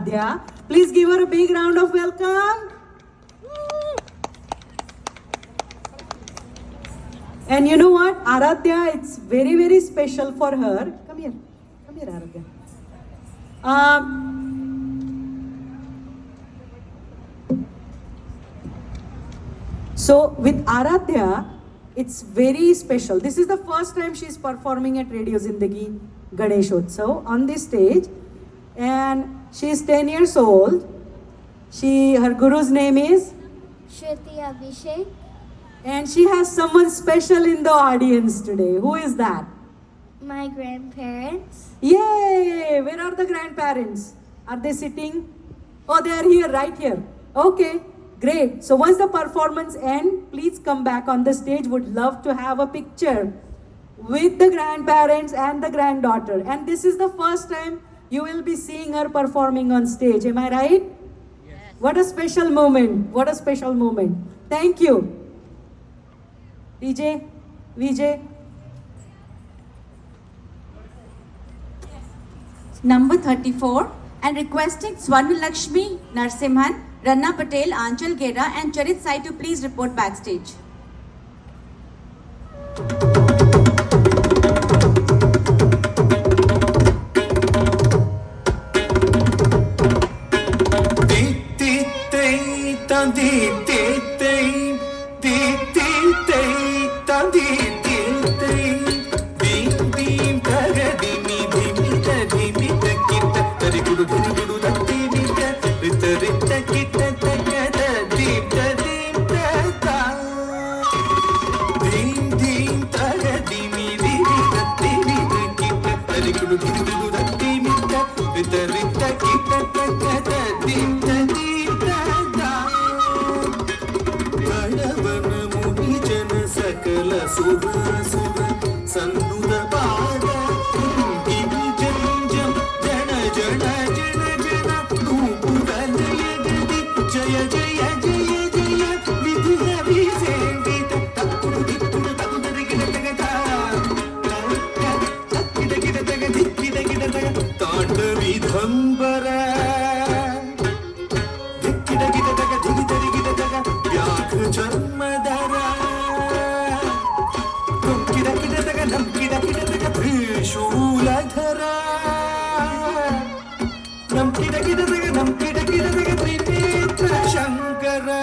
Yeah. Please give her a big round of welcome. And you know what? Aradhya, it's very, very special for her. Come here, Aradhya. So with Aradhya, it's very special. This is the first time she's performing at Radio Zindagi Ganeshotsav on this stage. And she is 10 years old. Her guru's name is Shruti Abhishek. And she has someone special in the audience today. Who is that? My grandparents. Yay! Where are the grandparents? Are they sitting? Oh, they are here, right here. Okay, great. So once the performance ends, please come back on the stage. Would love to have a picture with the grandparents and the granddaughter. And this is the first time you will be seeing her performing on stage. Am I right? Yes. What a special moment. What a special moment. Thank you. DJ, VJ. Number 34 and requesting Swarnalakshmi Narsimhan, Ranna Patel, Anchal Gera and Charit Sai to please report backstage. Shankara